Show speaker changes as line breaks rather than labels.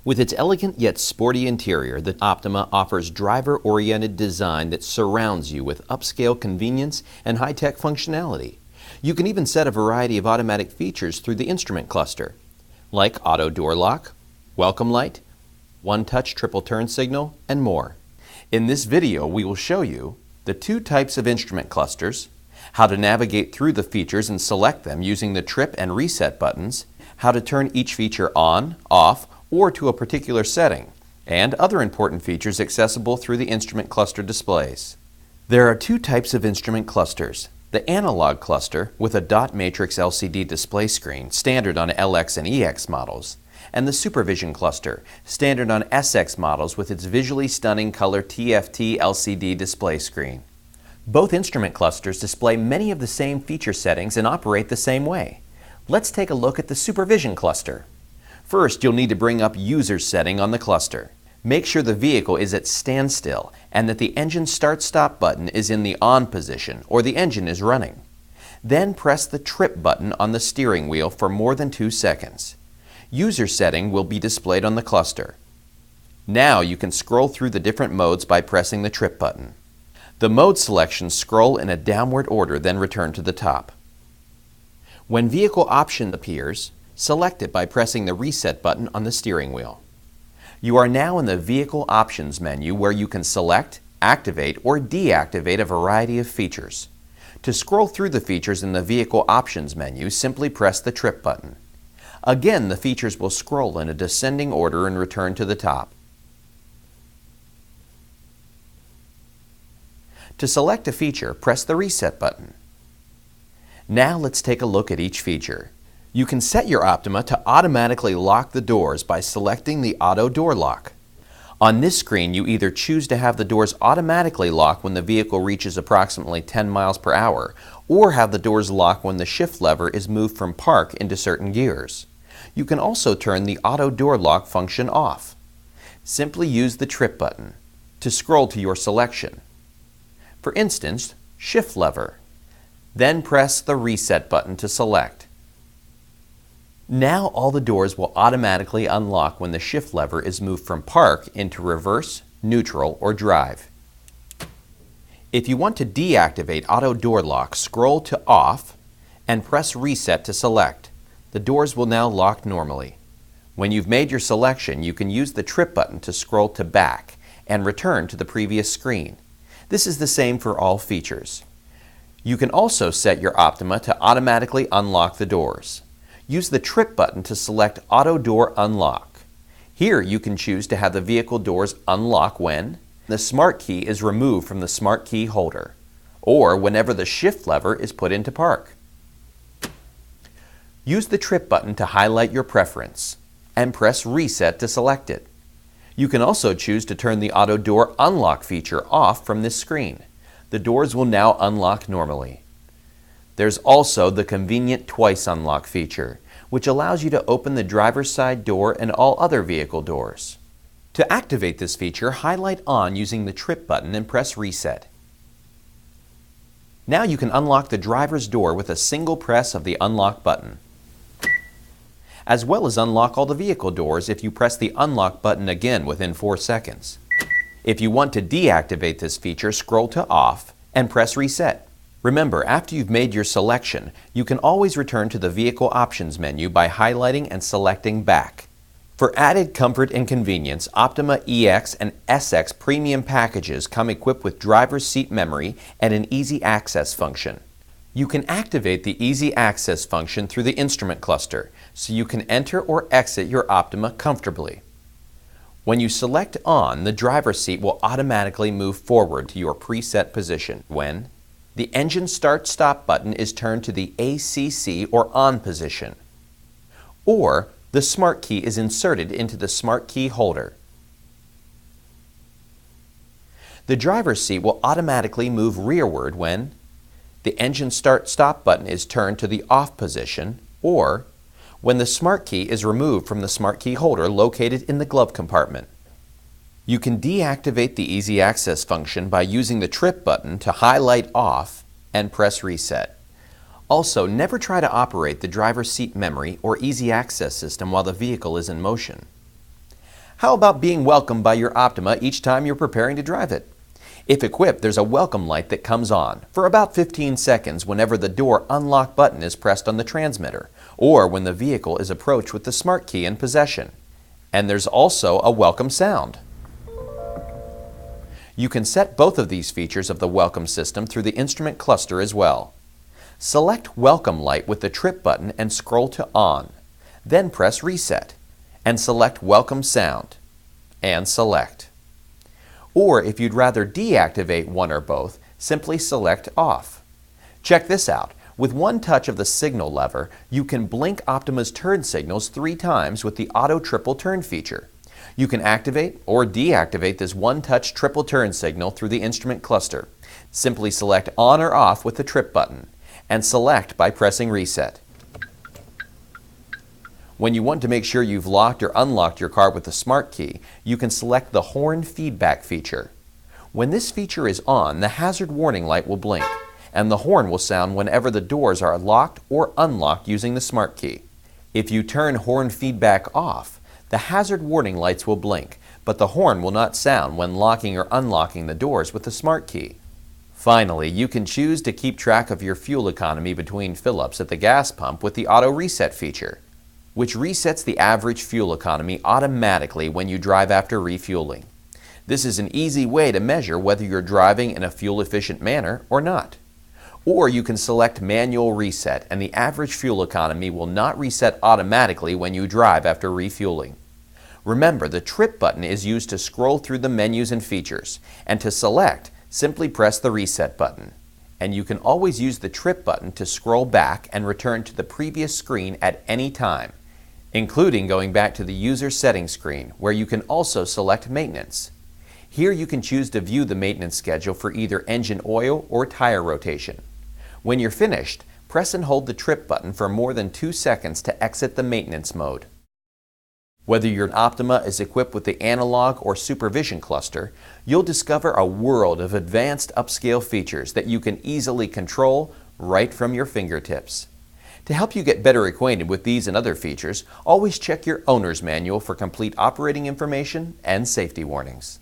With its elegant yet sporty interior, the Optima offers driver-oriented design that surrounds you with upscale convenience and high-tech functionality. You can even set a variety of automatic features through the instrument cluster, like auto door lock, welcome light, one-touch triple turn signal, and more. In this video, we will show you the two types of instrument clusters, how to navigate through the features and select them using the trip and reset buttons, how to turn each feature on, off, or to a particular setting, and other important features accessible through the instrument cluster displays. There are two types of instrument clusters. The analog cluster with a dot matrix LCD display screen, standard on LX and EX models, and the Supervision cluster, standard on SX models with its visually stunning color TFT LCD display screen. Both instrument clusters display many of the same feature settings and operate the same way. Let's take a look at the Supervision cluster. First, you'll need to bring up User Setting on the cluster. Make sure the vehicle is at standstill and that the engine start-stop button is in the on position or the engine is running. Then press the trip button on the steering wheel for more than 2 seconds. User Setting will be displayed on the cluster. Now you can scroll through the different modes by pressing the trip button. The mode selections scroll in a downward order, then return to the top. When Vehicle Option appears, select it by pressing the Reset button on the steering wheel. You are now in the Vehicle Options menu where you can select, activate, or deactivate a variety of features. To scroll through the features in the Vehicle Options menu, simply press the trip button. Again, the features will scroll in a descending order and return to the top. To select a feature, press the Reset button. Now let's take a look at each feature. You can set your Optima to automatically lock the doors by selecting the Auto Door Lock. On this screen, you either choose to have the doors automatically lock when the vehicle reaches approximately 10 miles per hour, or have the doors lock when the shift lever is moved from park into certain gears. You can also turn the Auto Door Lock function off. Simply use the trip button to scroll to your selection. For instance, shift lever. Then press the Reset button to select. Now all the doors will automatically unlock when the shift lever is moved from park into reverse, neutral, or drive. If you want to deactivate Auto Door Lock, scroll to Off and press Reset to select. The doors will now lock normally. When you've made your selection, you can use the trip button to scroll to Back and return to the previous screen. This is the same for all features. You can also set your Optima to automatically unlock the doors. Use the trip button to select Auto Door Unlock. Here you can choose to have the vehicle doors unlock when the smart key is removed from the smart key holder, or whenever the shift lever is put into park. Use the trip button to highlight your preference and press Reset to select it. You can also choose to turn the Auto Door Unlock feature off from this screen. The doors will now unlock normally. There's also the convenient twice unlock feature, which allows you to open the driver's side door and all other vehicle doors. To activate this feature, highlight On using the trip button and press Reset. Now you can unlock the driver's door with a single press of the unlock button, as well as unlock all the vehicle doors if you press the unlock button again within 4 seconds. If you want to deactivate this feature, scroll to Off and press Reset. Remember, after you've made your selection, you can always return to the Vehicle Options menu by highlighting and selecting Back. For added comfort and convenience, Optima EX and SX premium packages come equipped with driver's seat memory and an easy access function. You can activate the easy access function through the instrument cluster, so you can enter or exit your Optima comfortably. When you select On, the driver's seat will automatically move forward to your preset position when the engine start-stop button is turned to the ACC or on position, or the smart key is inserted into the smart key holder. The driver's seat will automatically move rearward when the engine start-stop button is turned to the off position, or when the smart key is removed from the smart key holder located in the glove compartment. You can deactivate the Easy Access function by using the trip button to highlight Off and press Reset. Also, never try to operate the driver's seat memory or Easy Access system while the vehicle is in motion. How about being welcomed by your Optima each time you're preparing to drive it? If equipped, there's a welcome light that comes on for about 15 seconds whenever the door unlock button is pressed on the transmitter, or when the vehicle is approached with the smart key in possession. And there's also a welcome sound. You can set both of these features of the welcome system through the instrument cluster as well. Select Welcome Light with the trip button and scroll to On. Then press Reset and select Welcome Sound and select. Or if you'd rather deactivate one or both, simply select Off. Check this out. With one touch of the signal lever, you can blink Optima's turn signals 3 times with the Auto Triple Turn feature. You can activate or deactivate this one-touch triple turn signal through the instrument cluster. Simply select On or Off with the trip button and select by pressing Reset. When you want to make sure you've locked or unlocked your car with the smart key, you can select the horn feedback feature. When this feature is on, the hazard warning light will blink, and the horn will sound whenever the doors are locked or unlocked using the smart key. If you turn horn feedback off, the hazard warning lights will blink, but the horn will not sound when locking or unlocking the doors with the smart key. Finally, you can choose to keep track of your fuel economy between fill-ups at the gas pump with the Auto Reset feature, which resets the average fuel economy automatically when you drive after refueling. This is an easy way to measure whether you're driving in a fuel-efficient manner or not. Or you can select Manual Reset, and the average fuel economy will not reset automatically when you drive after refueling. Remember, the trip button is used to scroll through the menus and features, and to select, simply press the Reset button. And you can always use the trip button to scroll back and return to the previous screen at any time, including going back to the user settings screen, where you can also select Maintenance. Here you can choose to view the maintenance schedule for either engine oil or tire rotation. When you're finished, press and hold the trip button for more than 2 seconds to exit the maintenance mode. Whether your Optima is equipped with the analog or Supervision cluster, you'll discover a world of advanced upscale features that you can easily control right from your fingertips. To help you get better acquainted with these and other features, always check your owner's manual for complete operating information and safety warnings.